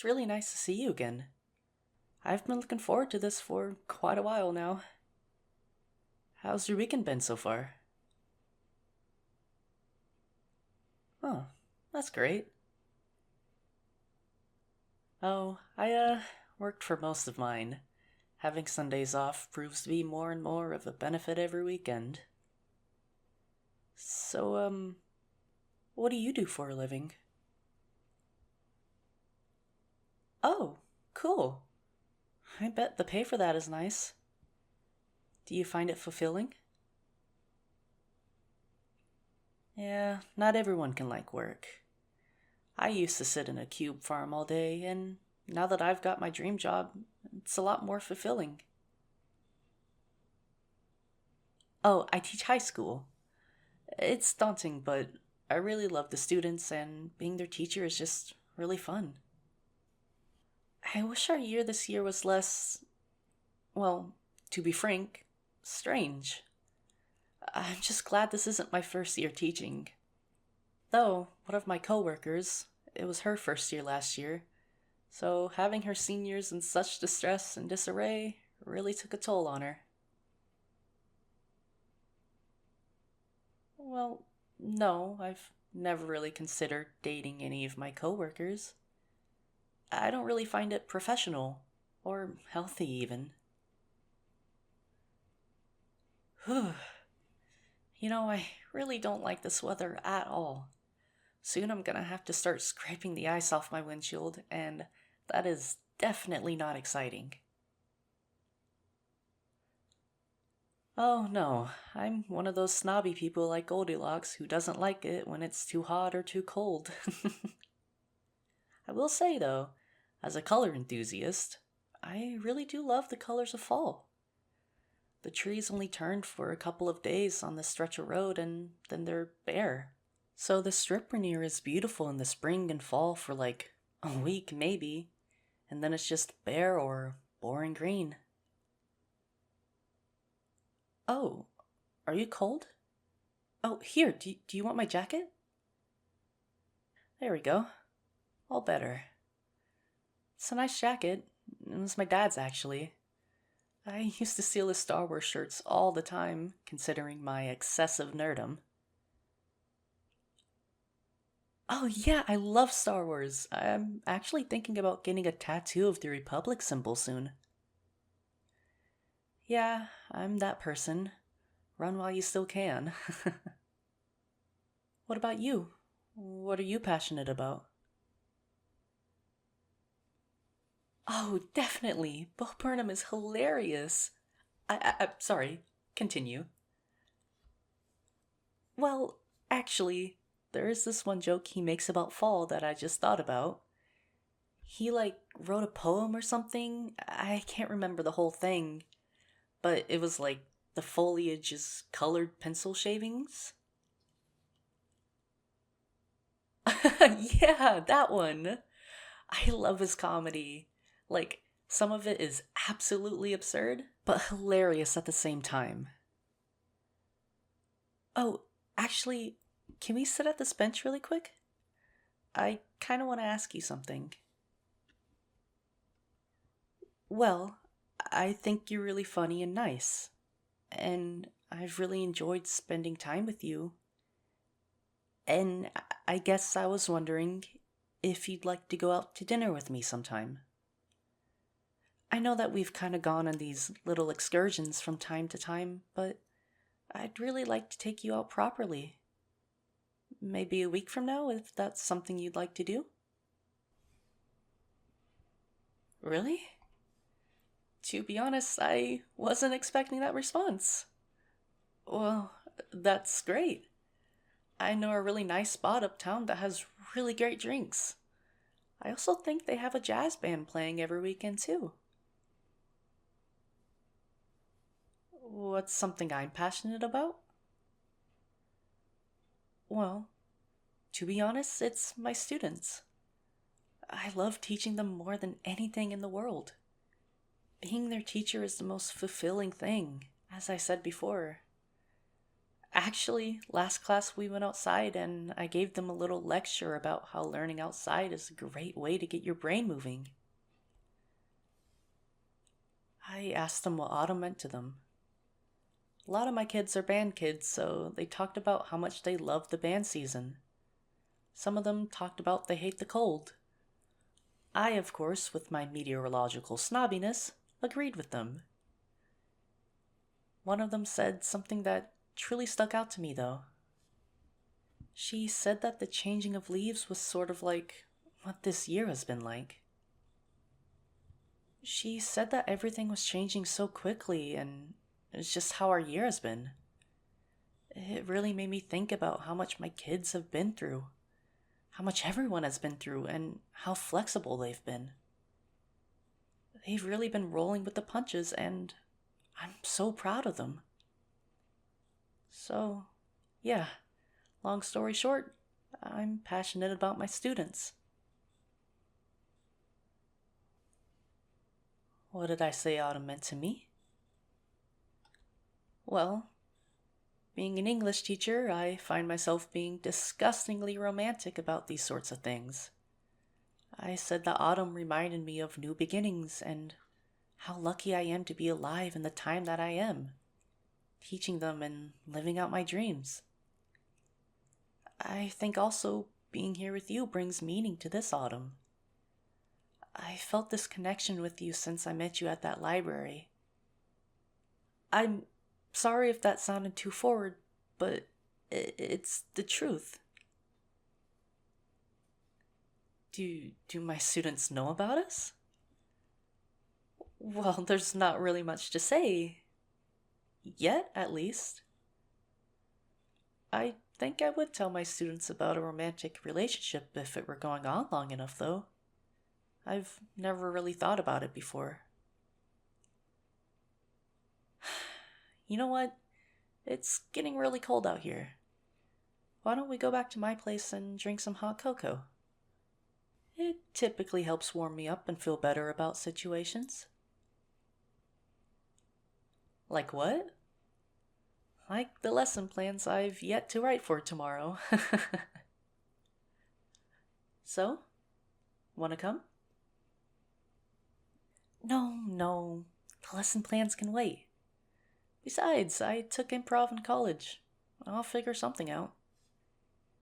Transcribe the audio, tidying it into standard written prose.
It's really nice to see you again. I've been looking forward to this for quite a while now. How's your weekend been so far? Oh, that's great. Oh, I worked for most of mine. Having Sundays off proves to be more and more of a benefit every weekend. So, what do you do for a living? Oh, cool. I bet the pay for that is nice. Do you find it fulfilling? Yeah, not everyone can like work. I used to sit in a cube farm all day, and now that I've got my dream job, it's a lot more fulfilling. Oh, I teach high school. It's daunting, but I really love the students, and being their teacher is just really fun. I wish our year this year was less, well, to be frank, strange. I'm just glad this isn't my first year teaching. Though, one of my coworkers, it was her first year last year, so having her seniors in such distress and disarray really took a toll on her. Well, no, I've never really considered dating any of my coworkers. I don't really find it professional, or healthy even. Whew. I really don't like this weather at all. Soon I'm gonna have to start scraping the ice off my windshield, and that is definitely not exciting. Oh no, I'm one of those snobby people like Goldilocks who doesn't like it when it's too hot or too cold. I will say though, as a color enthusiast, I really do love the colors of fall. The trees only turned for a couple of days on this stretch of road and then they're bare. So the strip veneer is beautiful in the spring and fall for like a week maybe, and then it's just bare or boring green. Oh, are you cold? Oh, here, do you want my jacket? There we go. All better. It's a nice jacket. It was my dad's actually. I used to steal his Star Wars shirts all the time, considering my excessive nerdum. Oh yeah, I love Star Wars. I'm actually thinking about getting a tattoo of the Republic symbol soon. Yeah, I'm that person. Run while you still can. What about you? What are you passionate about? Oh, definitely. Bo Burnham is hilarious. Sorry. Continue. Well, actually, there is this one joke he makes about fall that I just thought about. He, like, wrote a poem or something. I can't remember the whole thing, but it was like the foliage is colored pencil shavings. Yeah, that one. I love his comedy. Like, some of it is absolutely absurd, but hilarious at the same time. Oh, actually, can we sit at this bench really quick? I kind of want to ask you something. Well, I think you're really funny and nice, and I've really enjoyed spending time with you. And I guess I was wondering if you'd like to go out to dinner with me sometime. I know that we've kind of gone on these little excursions from time to time, but I'd really like to take you out properly. Maybe a week from now, if that's something you'd like to do. Really? To be honest, I wasn't expecting that response. Well, that's great. I know a really nice spot uptown that has really great drinks. I also think they have a jazz band playing every weekend too. What's something I'm passionate about? Well, to be honest, it's my students. I love teaching them more than anything in the world. Being their teacher is the most fulfilling thing, as I said before. Actually, last class we went outside and I gave them a little lecture about how learning outside is a great way to get your brain moving. I asked them what autumn meant to them. A lot of my kids are band kids, so they talked about how much they love the band season. Some of them talked about they hate the cold. I, of course, with my meteorological snobbiness, agreed with them. One of them said something that truly stuck out to me, though. She said that the changing of leaves was sort of like what this year has been like. She said that everything was changing so quickly, and it's just how our year has been. It really made me think about how much my kids have been through, how much everyone has been through, and how flexible they've been. They've really been rolling with the punches, and I'm so proud of them. So, yeah, long story short, I'm passionate about my students. What did I say autumn meant to me? Well, being an English teacher, I find myself being disgustingly romantic about these sorts of things. I said that autumn reminded me of new beginnings and how lucky I am to be alive in the time that I am, teaching them and living out my dreams. I think also being here with you brings meaning to this autumn. I felt this connection with you since I met you at that library. I'm sorry if that sounded too forward, but it's the truth. Do my students know about us? Well, there's not really much to say. Yet, at least. I think I would tell my students about a romantic relationship if it were going on long enough, though. I've never really thought about it before. You know what? It's getting really cold out here. Why don't we go back to my place and drink some hot cocoa? It typically helps warm me up and feel better about situations. Like what? Like the lesson plans I've yet to write for tomorrow. So, wanna come? No. The lesson plans can wait. Besides, I took improv in college. I'll figure something out.